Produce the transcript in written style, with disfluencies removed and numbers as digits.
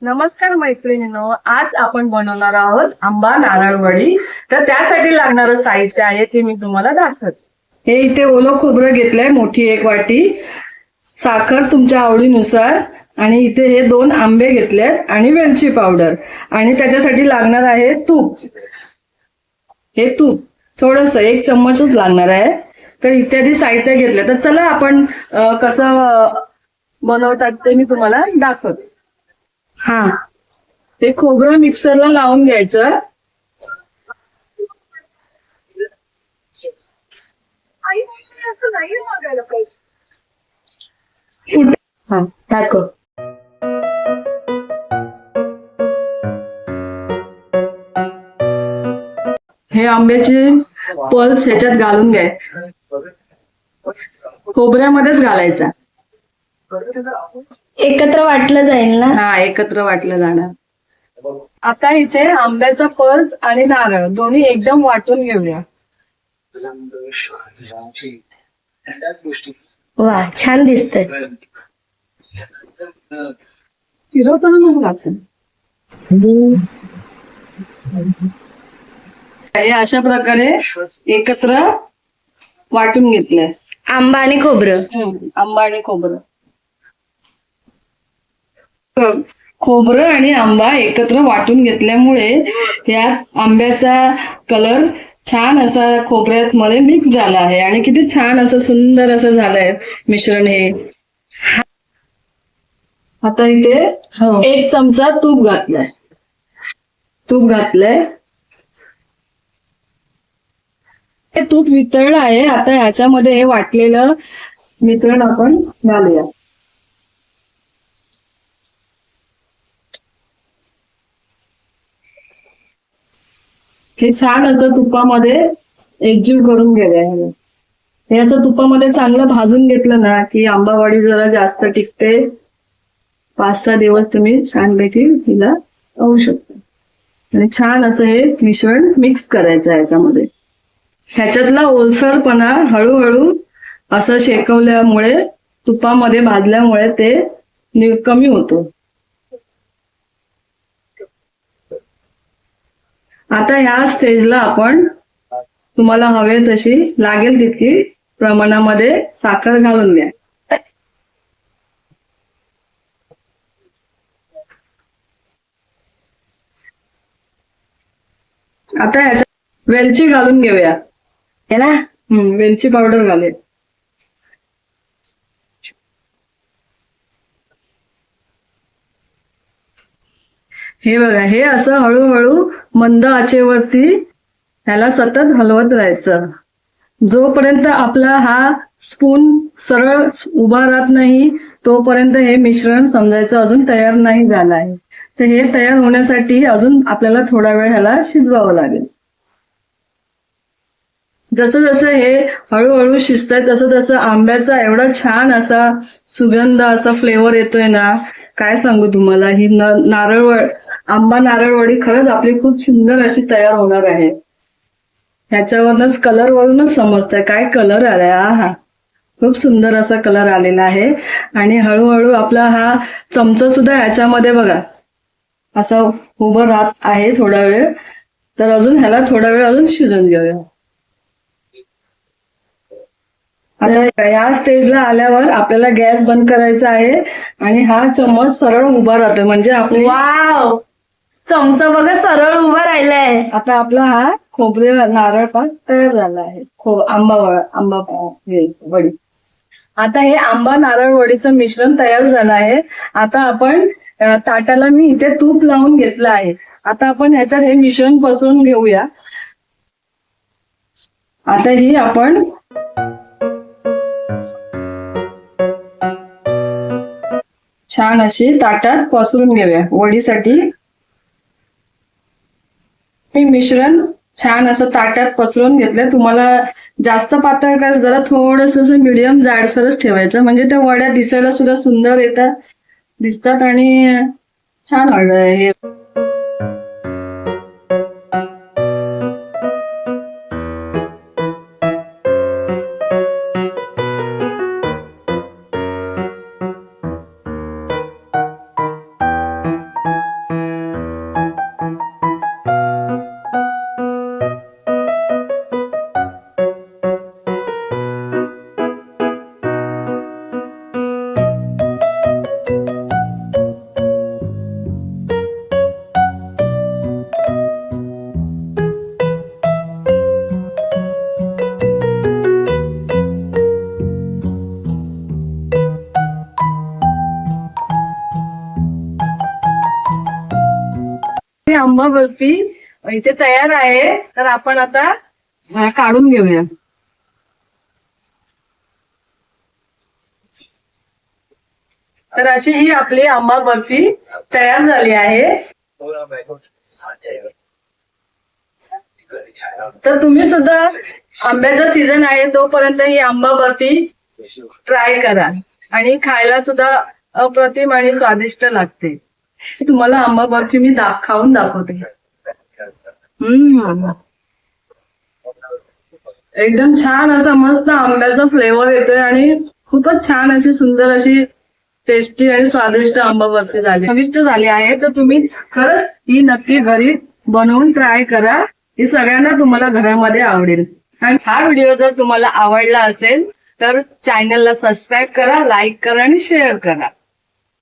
नमस्कार मैत्रिणींनो, आज आपण बनवणार आहोत आंबा नारळ वडी. तर त्यासाठी लागणारं साहित्य आहे ते मी तुम्हाला दाखवते. हे इथे ओलं खोबरं घेतलंय, मोठी एक वाटी, साखर तुमच्या आवडीनुसार, आणि इथे हे 2 आंबे घेतलेत आणि वेलची पावडर, आणि त्याच्यासाठी लागणार आहे तूप. हे तूप थोडंसं 1 चम्मचच लागणार आहे. तर इत्यादी साहित्य घेतलं. तर चला आपण कसं बनवतात ते मी तुम्हाला दाखवते. ते खोबरं मिक्सरला लावून घ्यायचं. दाखव. हे आंब्याचे पल्स ह्याच्यात घालून घ्याय, खोबऱ्यामध्येच घालायचा. एकत्र वाटलं जाईल ना? हा, एकत्र वाटलं जाणार. आता इथे आंब्याचा पल्स आणि नारळ दोन्ही एकदम वाटून घेऊया. वा, छान दिसतंय. फिरवताना नको घालायचं. हे अशा प्रकारे एकत्र वाटून घेतलंय, आंबा आणि खोबरं. आंबा आणि खोबरं. खोबरं आणि आंबा एकत्र वाटून घेतल्यामुळे यात आंब्याचा कलर छान असा खोबऱ्यात मध्ये मिक्स झाला आहे आणि किती छान असं सुंदर असं झालंय मिश्रण हे. आता इथे 1 चमचा तूप घातलंय. हे तूप वितळलं आहे. आता ह्याच्यामध्ये हे वाटलेलं मिश्रण आपण घालूया. हे छान असं तुपामध्ये एकजीव करून घेऊया. हे असं तुपामध्ये चांगलं भाजून घेतलं ना की आंबावडी जरा जास्त टिकते. 5-6 दिवस तुम्ही छानपैकी तिला खाऊ शकता. आणि छान असं हे मिश्रण मिक्स करायचं आहे ह्याच्यामध्ये. ह्याच्यातला ओलसरपणा हळूहळू असं शेकवल्यामुळे, तुपामध्ये भाजल्यामुळे ते कमी होतो. आता ह्या स्टेजला आपण तुम्हाला हवे तशी लागेल तितकी प्रमाणामध्ये साखर घालून द्या. आता ह्याच्यात वेलची घालून घेऊया. ना, वेलची पावडर घाले. हे बघा, हे असं हळूहळू मंद आचेवरती ह्याला सतत हलवत राहायचं. जोपर्यंत आपला हा स्पून सरळ उभा राहत नाही तोपर्यंत हे मिश्रण समजायचं अजून तयार नाही झालं आहे. तर हे तयार होण्यासाठी अजून आपल्याला थोडा वेळ ह्याला शिजवावं लागेल. जसं जसं हे हळूहळू शिजतंय तसं तसं आंब्याचा एवढा छान असा सुगंध, असा फ्लेवर येतोय ना, काय सांगू तुम्हाला. ही आंबा नारळवडी खरंच आपली खूप सुंदर अशी तयार होणार आहे. ह्याच्यावरच कलर वरूनच समजतंय काय कलर आलाय. हा, खूप सुंदर असा कलर आलेला आहे. आणि हळूहळू आपला हा चमचा सुद्धा ह्याच्यामध्ये बघा असा उभं राहत आहे थोडा वेळ. तर अजून ह्याला थोडा वेळ अजून शिजून घेऊया. आता या स्टेजला आल्यावर आपल्याला गॅस बंद करायचा आहे आणि हा चम्मच सरळ उभा राहतो, म्हणजे आपली वाव, चमचा बघा सरळ उभा राहिलाय. आता आपला हा खोबरे नारळ पाक तयार झाला आहे. आंबा वडी. आता हे आंबा नारळ वडीचं मिश्रण तयार झालं आहे. आता आपण ताटाला मी इथे तूप लावून घेतलं आहे. आता आपण ह्याच्यात हे मिश्रण पसरून घेऊया. आता ही आपण छान अशी ताटात पसरून घेऊया वडीसाठी. हे मिश्रण छान असं ताटात पसरून घेतलं. तुम्हाला जास्त पातळ काय, जरा थोडंसं मीडियम जाडसरच ठेवायचं, म्हणजे त्या वड्या दिसायला सुद्धा सुंदर दिसतात आणि छान हे. ही आंबा बर्फी इथे तयार आहे, तर आपण आता काढून घेऊया. तर अशी ही आपली आंबा बर्फी तयार झाली आहे. तर तुम्ही सुद्धा आंब्याचा सीझन आहे तोपर्यंत ही आंबा बर्फी ट्राय करा आणि खायला सुद्धा अप्रतिम आणि स्वादिष्ट लागते. तुम्हाला आंबा बर्फी मी खाऊन दाखवते. एकदम छान असा मस्त आंब्याचा फ्लेवर येतोय आणि खूपच छान अशी सुंदर अशी टेस्टी आणि स्वादिष्ट आंबा बर्फी झाली, चविष्ट झाली आहे. तर तुम्ही खरंच ही नक्की घरी बनवून ट्राय करा. ही सगळ्यांना तुम्हाला घरामध्ये आवडेल. आणि हा व्हिडिओ जर तुम्हाला आवडला असेल तर चॅनलला सबस्क्राईब करा, लाईक करा आणि शेअर करा.